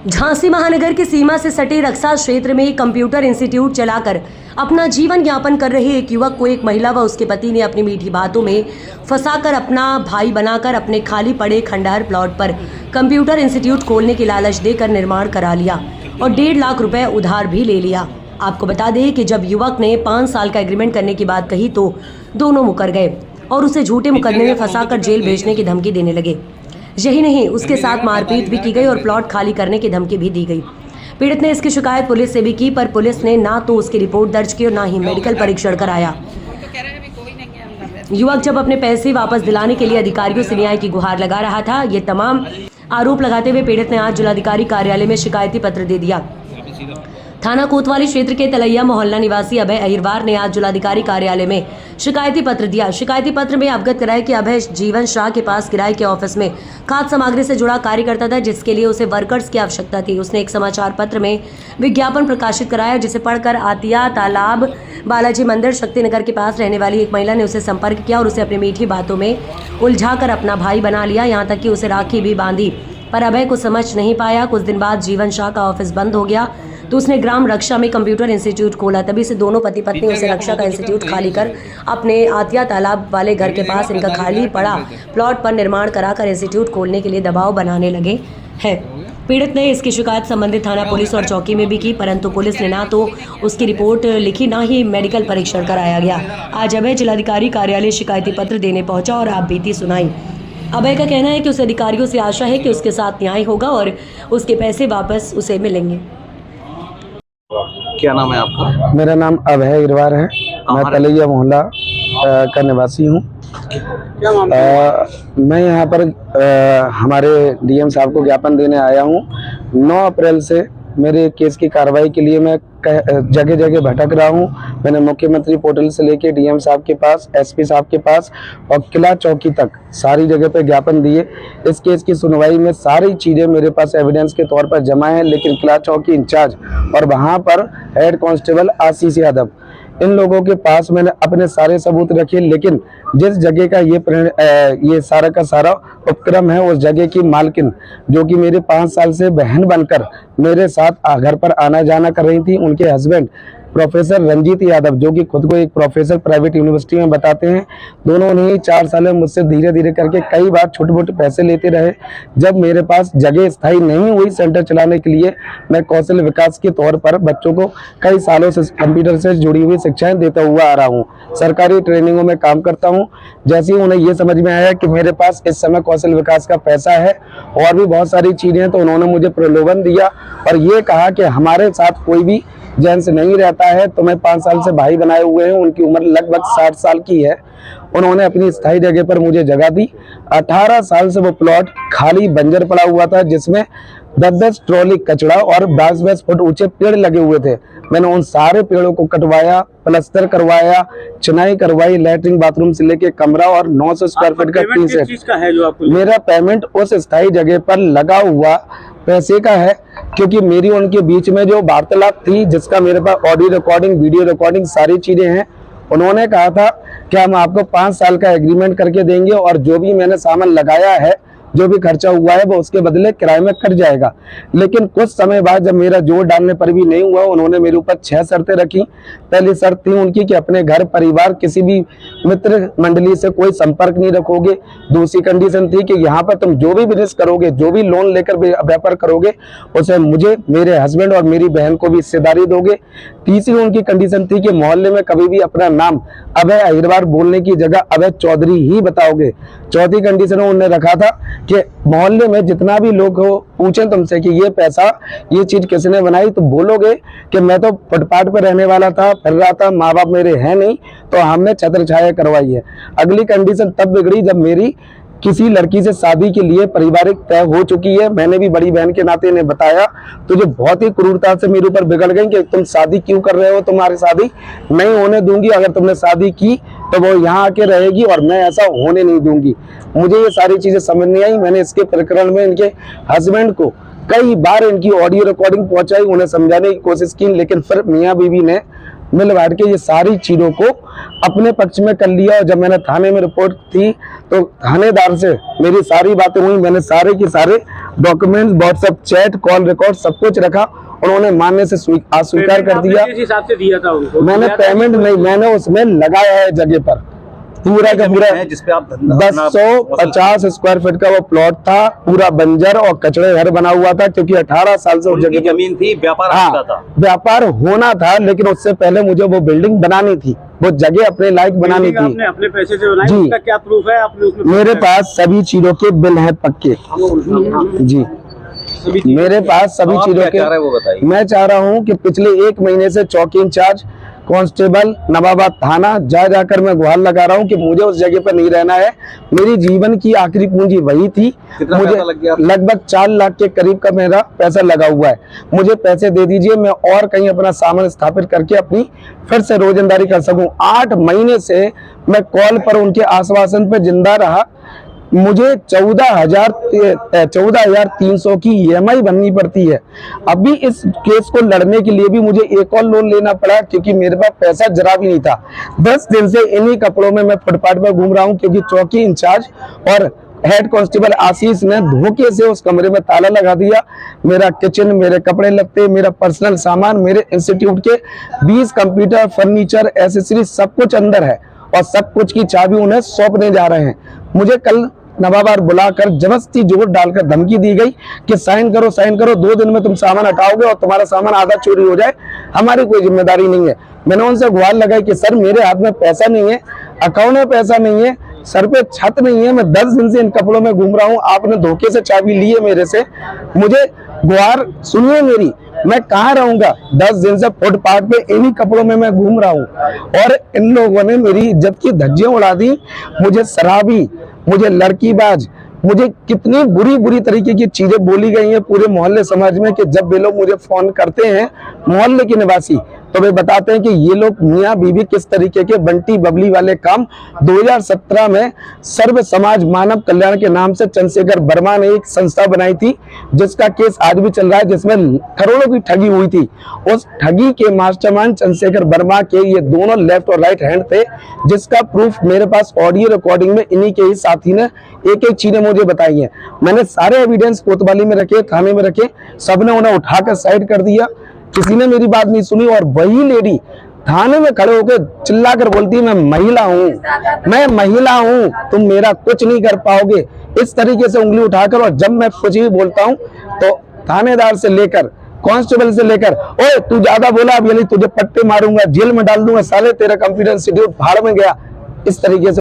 झांसी महानगर की सीमा से सटे रक्सा क्षेत्र में कंप्यूटर इंस्टीट्यूट चलाकर अपना जीवन यापन कर रहे एक युवक को एक महिला व उसके पति ने अपनी मीठी बातों में फंसाकर अपना भाई बनाकर अपने खाली पड़े खंडहर प्लॉट पर कंप्यूटर इंस्टीट्यूट खोलने की लालच देकर निर्माण करा लिया और 1.5 लाख रुपए उधार भी ले लिया। आपको बता दें कि जब युवक ने 5 साल का एग्रीमेंट करने की बात कही तो दोनों मुकर गए और उसे झूठे मुकदमे में फंसाकर जेल भेजने की धमकी देने लगे। यही नहीं, उसके साथ मारपीट भी की गई और प्लॉट खाली करने की धमकी भी दी गई। पीड़ित ने इसकी शिकायत पुलिस से भी की, पर पुलिस ने ना तो उसकी रिपोर्ट दर्ज की और ना ही मेडिकल परीक्षण कराया। युवक जब अपने पैसे वापस दिलाने के लिए अधिकारियों से न्याय की गुहार लगा रहा था, ये तमाम आरोप लगाते हुए पीड़ित ने आज जिलाधिकारी कार्यालय में शिकायती पत्र दे दिया। थाना कोतवाली क्षेत्र के तलैया मोहल्ला निवासी अभय अहिरवार ने आज जिलाधिकारी कार्यालय में शिकायती पत्र दिया। शिकायती पत्र में अवगत कराया कि अभय जीवन शाह के पास किराए के ऑफिस में खाद्य सामग्री से जुड़ा कार्य करता था, जिसके लिए उसे वर्कर्स की आवश्यकता थी। उसने एक समाचार पत्र में विज्ञापन प्रकाशित कराया, जिसे पढ़कर आतिया तालाब बालाजी मंदिर शक्तिनगर के पास रहने वाली एक महिला ने उसे संपर्क किया और उसे अपनी मीठी बातों में उलझाकर अपना भाई बना लिया, यहाँ तक कि उसे राखी भी बांधी। पर अभय को समझ नहीं पाया। कुछ दिन बाद जीवन शाह का ऑफिस बंद हो गया तो उसने ग्राम रक्षा में कंप्यूटर इंस्टीट्यूट खोला। तभी से दोनों पति पत्नी उसे रक्षा का इंस्टीट्यूट खाली कर अपने आतिया तालाब वाले घर के पास इनका खाली पड़ा प्लॉट पर निर्माण कराकर इंस्टीट्यूट खोलने के लिए दबाव बनाने लगे हैं। पीड़ित ने इसकी शिकायत संबंधित थाना पुलिस और चौकी में भी की, परंतु पुलिस ने ना तो उसकी रिपोर्ट लिखी, ना ही मेडिकल परीक्षण कराया गया। आज अभय जिलाधिकारी कार्यालय शिकायती पत्र देने पहुंचा और आप बीती सुनाई। अभय का कहना है कि उसे अधिकारियों से आशा है कि उसके साथ न्याय होगा और उसके पैसे वापस उसे मिलेंगे। क्या नाम है आपका? मेरा नाम अभय अहिरवार है। मैं तलैया मोहल्ला का निवासी हूँ। मैं यहाँ पर हमारे डीएम साहब को ज्ञापन देने आया हूँ। 9 अप्रैल से मेरे केस की कार्रवाई के लिए मैं जगह जगह भटक रहा हूँ। मैंने मुख्यमंत्री पोर्टल से लेके डीएम साहब के पास, एसपी साहब के पास और किला चौकी तक सारी जगह पे ज्ञापन दिए। इस केस की सुनवाई में सारी चीज़ें मेरे पास एविडेंस के तौर पर जमा है, लेकिन किला चौकी इंचार्ज और वहाँ पर हेड कांस्टेबल आशीष यादव, इन लोगों के पास मैंने अपने सारे सबूत रखे, लेकिन जिस जगह का ये सारा का सारा उपक्रम है, उस जगह की मालकिन जो कि मेरे 5 साल से बहन बनकर मेरे साथ घर पर आना जाना कर रही थी, उनके हस्बैंड प्रोफेसर रंजीत यादव, जो कि खुद को एक प्रोफेसर प्राइवेट यूनिवर्सिटी में बताते हैं, दोनों ने 4 साल में मुझसे धीरे धीरे करके कई बार छोटे मोटे पैसे लेते रहे। जब मेरे पास जगह स्थायी नहीं हुई सेंटर चलाने के लिए, मैं कौशल विकास के तौर पर बच्चों को कई सालों से कंप्यूटर से जुड़ी हुई शिक्षाएं देता हुआ आ रहा हूँ। सरकारी ट्रेनिंगों में काम करता हूँ। जैसे ही उन्हें ये समझ में आया कि मेरे पास इस समय कौशल विकास का पैसा है और भी बहुत सारी चीजें हैं, तो उन्होंने मुझे प्रलोभन दिया और ये कहा कि हमारे साथ कोई भी जेंट्स नहीं रहता है, तो मैं 5 साल से भाई बनाए हुए हैं। उनकी उम्र लगभग 60 साल की है। उन्होंने अपनी स्थायी जगह पर मुझे जगह दी। 18 साल से वो प्लॉट खाली बंजर पड़ा हुआ था, जिसमें 10-10 ट्रॉली कचड़ा और 22-22 फुट ऊंचे पेड़ लगे हुए थे। मैंने उन सारे पेड़ों को कटवाया, प्लास्टर करवाया, चुनाई करवाई, लैट्रिन बाथरूम से लेके कमरा और 900 स्क्वायर फीट का 3 सेट। मेरा पेमेंट उस स्थायी जगह पर लगा हुआ पैसे का है, क्योंकि मेरी उनके बीच में जो वार्तालाप थी, जिसका मेरे पास ऑडियो रिकॉर्डिंग, वीडियो रिकॉर्डिंग सारी चीजें हैं। उन्होंने कहा था कि हम आपको 5 साल का एग्रीमेंट करके देंगे और जो भी मैंने सामान लगाया है, जो भी खर्चा हुआ है, वो उसके बदले किराए में कट जाएगा। लेकिन कुछ समय बाद जब मेरा जोर डालने पर भी नहीं हुआ, उन्होंने मेरे ऊपर 6 शर्तें रखी। पहली शर्त थी उनकी कि अपने घर परिवार किसी भी मित्र मंडली से कोई संपर्क नहीं रखोगे। दूसरी कंडीशन थी कि यहाँ पर तुम जो भी बिजनेस करोगे, जो भी लोन लेकर व्यापार करोगे, उसे मुझे, मेरे हस्बैंड और मेरी बहन को भी हिस्सेदारी दोगे। तीसरी उनकी कंडीशन थी कि मोहल्ले में कभी भी अपना नाम अभय अहिरवार बोलने की जगह अभय चौधरी ही बताओगे। चौथी कंडीशन उन्होंने रखा था कि मोहल्ले में जितना भी लोग हो पूछें तुमसे कि ये पैसा, ये चीज किसने बनाई, तो बोलोगे कि मैं तो फुटपाथ पर रहने वाला था, फिर रहा था, माँ बाप मेरे हैं नहीं, तो हमने छत्र छाया करवाई है। अगली कंडीशन तब बिगड़ी जब मेरी किसी लड़की से शादी के लिए पारिवारिक तय हो चुकी है। मैंने भी बड़ी बहन के नाते ने बताया, तो जो बहुत ही क्रूरता से मेरे ऊपर बिगड़ गई कि तुम शादी क्यों कर रहे हो, तुम्हारी शादी नहीं होने दूंगी। अगर तुमने शादी की तो वो यहाँ आके रहेगी और मैं ऐसा होने नहीं दूंगी। मुझे ये सारी चीजें समझ नहीं आई। मैंने इसके प्रकरण में इनके हस्बैंड को कई बार इनकी ऑडियो रिकॉर्डिंग पहुंचाई, उन्हें समझाने की कोशिश की, लेकिन फिर मियाँ बीवी ने मिल बांट के ये सारी चीजों को अपने पक्ष में कर लिया। और जब मैंने थाने में रिपोर्ट थी तो थानेदार से मेरी सारी बातें हुई, मैंने सारे के सारे documents, WhatsApp chat, call record सब कुछ रखा। उन्होंने मानने से अस्वीकार कर दिया। किस हिसाब से दिया था उनको? मैंने पेमेंट नहीं, मैंने उसमें लगाया है जगह पर पूरा का पूरा है जिसपे आप 1050 स्क्वायर फीट का वो प्लॉट था, पूरा बंजर और कचड़े घर बना हुआ था, क्योंकि 18 साल से उस उनकी जगह जमीन थी, व्यापार हाँ, आपका था। व्यापार होना था, लेकिन उससे पहले मुझे वो बिल्डिंग बनानी थी, वो जगह अपने लायक बनानी थी। आपने अपने पैसे से बनाई, जी। उसका क्या प्रूफ है? आपने उसमें मेरे पास सभी चीजों के बिल हैं पक्के जी, मेरे पास सभी अब आप चीजों क्या चाह रहे हैं वो बताइए। के। मैं चाह रहा हूं कि पिछले 1 महीने से चौकी इंचार्ज कांस्टेबल नवाबाद थाना जाकर मैं गुहार लगा रहा हूं कि मुझे उस जगह पर नहीं रहना है। मेरी जीवन की आखिरी पूंजी वही थी। कितना मुझे पैसा लग गया? लगभग 4 लाख के करीब का मेरा पैसा लगा हुआ है। मुझे पैसे दे दीजिए, मैं और कहीं अपना सामान स्थापित करके अपनी फिर से रोजंदारी कर सकूं। 8 महीने से मैं कॉल पर उनके आश्वासन पर जिंदा रहा। मुझे 14,300 की EMI भरनी पड़ती है। अभी इस केस को लड़ने के लिए भी मुझे एक और लोन लेना पड़ा, क्योंकि मेरे पास पैसा जरा भी नहीं था। 10 दिन से इन्हीं कपड़ों में मैं फुटपाथ पर घूम रहा हूं, क्योंकि चौकी इंचार्ज और हेड कांस्टेबल आशीष ने धोखे से उस कमरे में ताला लगा दिया। मेरा किचन, मेरे कपड़े लगते, मेरा पर्सनल सामान, मेरे इंस्टीट्यूट के 20 कंप्यूटर, फर्नीचर, एसेसरीज सब कुछ अंदर है, और सब कुछ की चाबी उन्हें सौंपने जा रहे हैं। मुझे कल नवाबार बुलाकर जबरदस्ती जोर डालकर धमकी दी गई कि साइन करो, 2 दिन में तुम सामान हटाओगे और तुम्हारा सामान आधा चोरी हो जाए, हमारी कोई जिम्मेदारी नहीं है। मैंने उनसे गुहार लगाई कि सर मेरे हाथ में पैसा नहीं है, अकाउंट में पैसा नहीं है, सर पे छत नहीं है, मैं 10 दिन से इन कपड़ों में घूम रहा हूँ, आपने धोखे से चाबी ली है मेरे से। मुझे गुहार सुनिए मेरी, मैं कहाँ रहूंगा? 10 दिन से फुटपाथ पे इन्हीं कपड़ों में मैं घूम रहा हूँ, और इन लोगों ने मेरी इज्जत की धज्जियां उड़ा दी। मुझे शराबी, मुझे लड़कीबाज, मुझे कितनी बुरी बुरी तरीके की चीजें बोली गई हैं पूरे मोहल्ले समाज में, कि जब वे लोग मुझे फोन करते हैं मोहल्ले के निवासी, तो वे बताते हैं कि ये लोग मियाँ बीवी किस तरीके के बंटी बबली वाले काम 2017 में सर्व समाज मानव कल्याण के नाम से चंद्रशेखर वर्मा ने एक संस्था बनाई थी, जिसका केस आज भी चल रहा है, जिसमें करोड़ों की ठगी हुई थी। उस ठगी के मास्टरमाइंड चंद्रशेखर वर्मा के ये दोनों लेफ्ट और राइट हैंड थे, जिसका प्रूफ मेरे पास ऑडियो रिकॉर्डिंग में इन्हीं के ही साथी ने एक चीजें मुझे बताई है। मैंने सारे एविडेंस कोतवाली में रखे, थाने में रखे, सबने उन्हें उठाकर साइड कर दिया, किसी ने मेरी बात नहीं सुनी। और वही लेडी थाने में खड़े होकर चिल्लाकर बोलती है मैं महिला हूँ, तुम मेरा कुछ नहीं कर पाओगे, इस तरीके से उंगली उठाकर। और जब मैं कुछ भी बोलता हूँ तो थानेदार से लेकर कांस्टेबल से लेकर, ओए तू ज्यादा बोला, अब ये नहीं तुझे पट्टे मारूंगा, जेल में डाल दूंगा, साले तेरा कंप्यूटर इंस्टीट्यूट भाड़ में गया, इस तरीके से